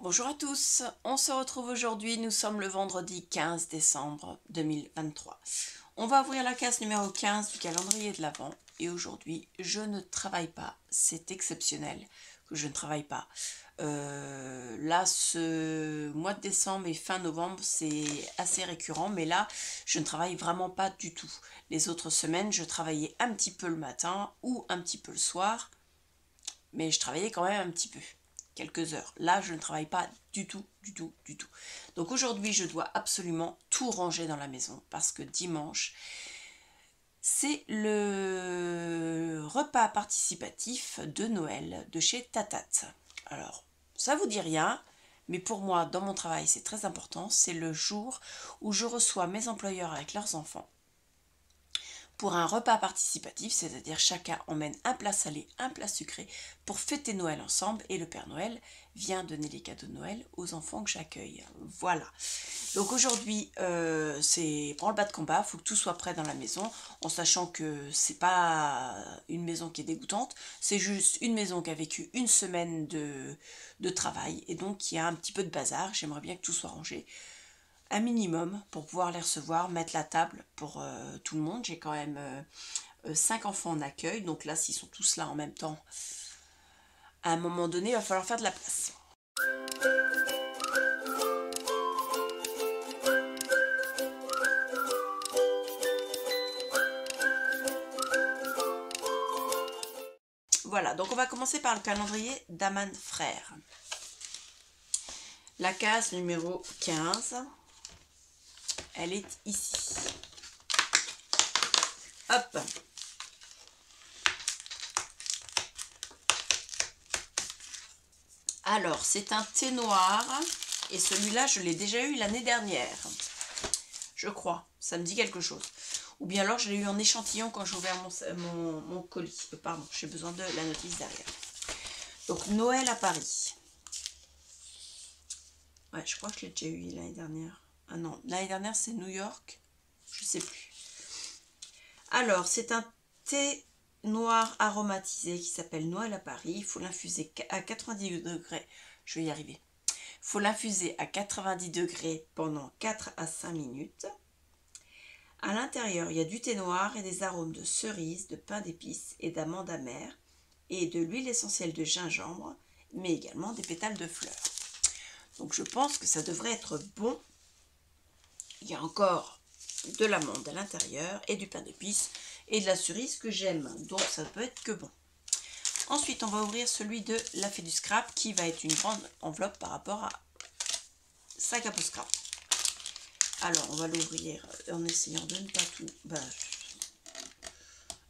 Bonjour à tous, on se retrouve aujourd'hui, nous sommes le vendredi 15 décembre 2023. On va ouvrir la case numéro 15 du calendrier de l'Avent et aujourd'hui je ne travaille pas, c'est exceptionnel que je ne travaille pas. Là ce mois de décembre et fin novembre c'est assez récurrent, mais là je ne travaille vraiment pas du tout. Les autres semaines je travaillais un petit peu le matin ou un petit peu le soir, mais je travaillais quand même un petit peu. Quelques heures. Là, je ne travaille pas du tout. Donc aujourd'hui, je dois absolument tout ranger dans la maison parce que dimanche, c'est le repas participatif de Noël de chez Tatat. Alors, ça vous dit rien, mais pour moi, dans mon travail, c'est très important. C'est le jour où je reçois mes employeurs avec leurs enfants pour un repas participatif, c'est-à-dire chacun emmène un plat salé, un plat sucré pour fêter Noël ensemble et le Père Noël vient donner les cadeaux de Noël aux enfants que j'accueille. Voilà. Donc aujourd'hui, c'est branle-bas de combat, il faut que tout soit prêt dans la maison, en sachant que c'est pas une maison qui est dégoûtante, c'est juste une maison qui a vécu une semaine de travail et donc il y a un petit peu de bazar. J'aimerais bien que tout soit rangé un minimum pour pouvoir les recevoir, mettre la table pour tout le monde. J'ai quand même 5 enfants en accueil, donc là s'ils sont tous là en même temps, à un moment donné il va falloir faire de la place. Voilà, donc on va commencer par le calendrier d'Aman Frères. La case numéro 15, elle est ici. Hop. Alors, c'est un thé noir et celui-là, je l'ai déjà eu l'année dernière. Je crois, ça me dit quelque chose. Ou bien alors, je l'ai eu en échantillon quand j'ai ouvert mon colis. Pardon, j'ai besoin de la notice derrière. Donc, Noël à Paris. Ouais, je crois que je l'ai déjà eu l'année dernière. Ah non, l'année dernière, c'est New York. Je sais plus. Alors, c'est un thé noir aromatisé qui s'appelle Noël à Paris. Il faut l'infuser à 90 degrés. Je vais y arriver. Il faut l'infuser à 90 degrés pendant 4 à 5 minutes. À l'intérieur, il y a du thé noir et des arômes de cerise, de pain d'épices et d'amandes amères et de l'huile essentielle de gingembre, mais également des pétales de fleurs. Donc je pense que ça devrait être bon. Il y a encore de l'amande à l'intérieur et du pain d'épices et de la cerise que j'aime, donc ça peut être que bon. Ensuite, on va ouvrir celui de la Fée du Scrap qui va être une grande enveloppe par rapport à sa cape au scrap. Alors, on va l'ouvrir en essayant de ne pas tout...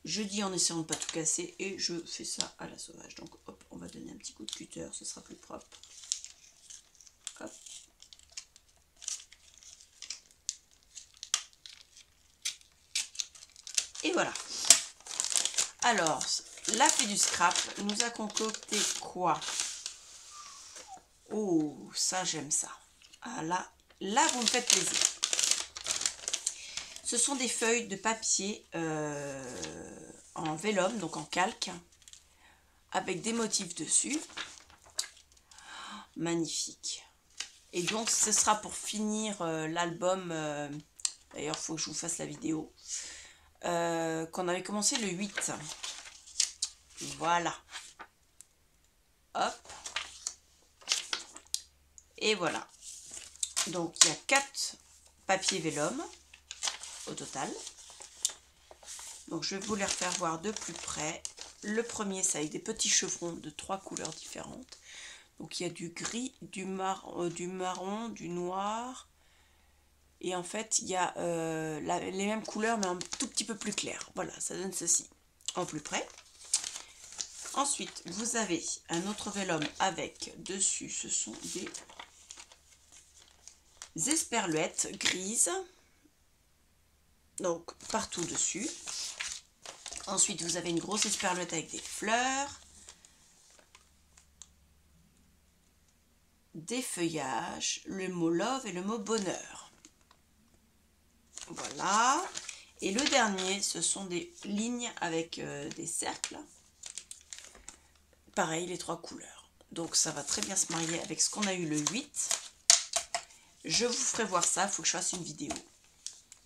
je dis en essayant de ne pas tout casser et je fais ça à la sauvage. Donc, hop, on va donner un petit coup de cutter, ce sera plus propre. Hop. Et voilà. Alors, la Fée du Scrap nous a concocté quoi? Oh, ça j'aime ça. Ah là vous me faites plaisir. Ce sont des feuilles de papier en vélum, donc en calque, avec des motifs dessus. Magnifique. Et donc ce sera pour finir l'album, d'ailleurs il faut que je vous fasse la vidéo, qu'on avait commencé le 8. Voilà. Hop. Et voilà. Donc il y a 4 papiers vélum au total. Donc je vais vous les refaire voir de plus près. Le premier, c'est avec des petits chevrons de 3 couleurs différentes. Donc il y a du gris, du marron, du noir. Et en fait, il y a les mêmes couleurs, mais un tout petit peu plus clair. Voilà, ça donne ceci en plus près. Ensuite, vous avez un autre vélum avec dessus, ce sont des esperluettes grises. Donc partout dessus. Ensuite, vous avez une grosse esperluette avec des fleurs, des feuillages, le mot love et le mot bonheur. Voilà. Et le dernier, ce sont des lignes avec des cercles. Pareil, les 3 couleurs. donc ça va très bien se marier avec ce qu'on a eu le 8. Je vous ferai voir ça, il faut que je fasse une vidéo.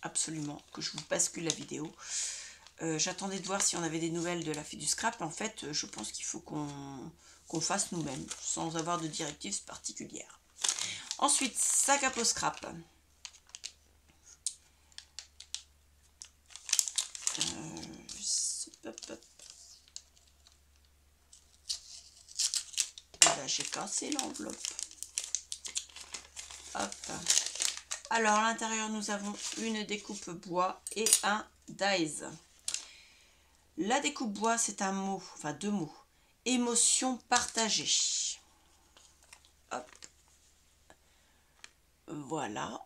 Absolument, que je vous bascule la vidéo. J'attendais de voir si on avait des nouvelles de la fée du scrap. En fait, je pense qu'il faut qu'on fasse nous-mêmes, sans avoir de directives particulières. Ensuite, sac à peau scrap. Là, j'ai cassé l'enveloppe. Hop. Alors, à l'intérieur, nous avons une découpe bois et un dies. La découpe bois, c'est un mot, enfin 2 mots. Émotion partagée. Hop. Voilà.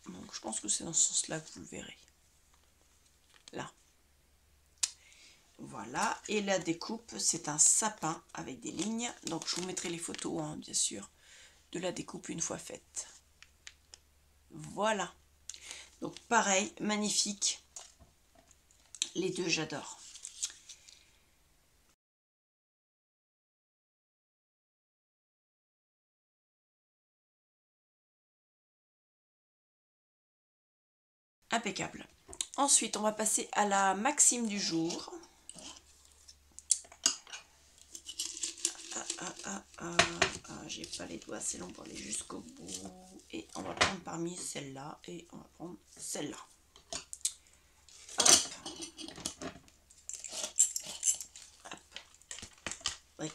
Donc, je pense que c'est dans ce sens-là que vous le verrez. Là. Voilà. Et la découpe, c'est un sapin avec des lignes. Donc, je vous mettrai les photos, hein, bien sûr, de la découpe une fois faite. Voilà. Donc, pareil, magnifique. Les deux, j'adore. Impeccable. Ensuite, on va passer à la maxime du jour. J'ai pas les doigts assez longs pour aller jusqu'au bout. Et on va prendre parmi celle-là et on va prendre celle-là.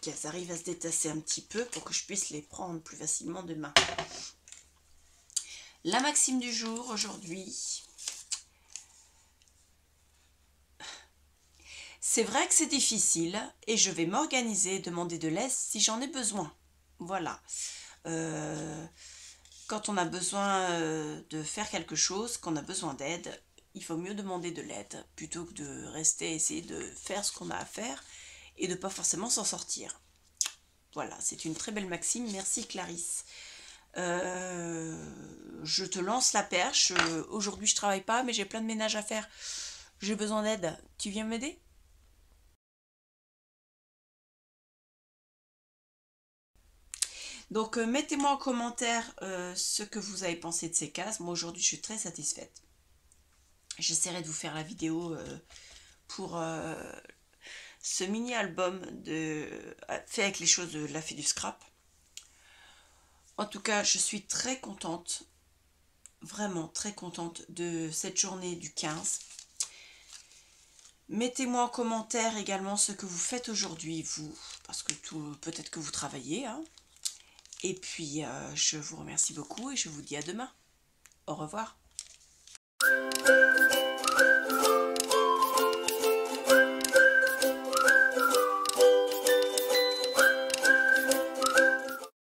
Qu'elles arrivent à se détasser un petit peu pour que je puisse les prendre plus facilement de main. La maxime du jour aujourd'hui. C'est vrai que c'est difficile et je vais m'organiser, demander de l'aide si j'en ai besoin. Voilà. Quand on a besoin de faire quelque chose, qu'on a besoin d'aide, il faut mieux demander de l'aide plutôt que de rester essayer de faire ce qu'on a à faire et de ne pas forcément s'en sortir. Voilà, c'est une très belle maxime. Merci Clarisse. Je te lance la perche. Aujourd'hui, je travaille pas, mais j'ai plein de ménage à faire. J'ai besoin d'aide. Tu viens m'aider ? Donc, mettez-moi en commentaire ce que vous avez pensé de ces cases. Moi, aujourd'hui, je suis très satisfaite. J'essaierai de vous faire la vidéo pour ce mini-album fait avec les choses de la fée du scrap. En tout cas, je suis très contente, vraiment très contente de cette journée du 15. Mettez-moi en commentaire également ce que vous faites aujourd'hui, vous, parce que peut-être que vous travaillez, hein. Et puis, je vous remercie beaucoup et je vous dis à demain. Au revoir.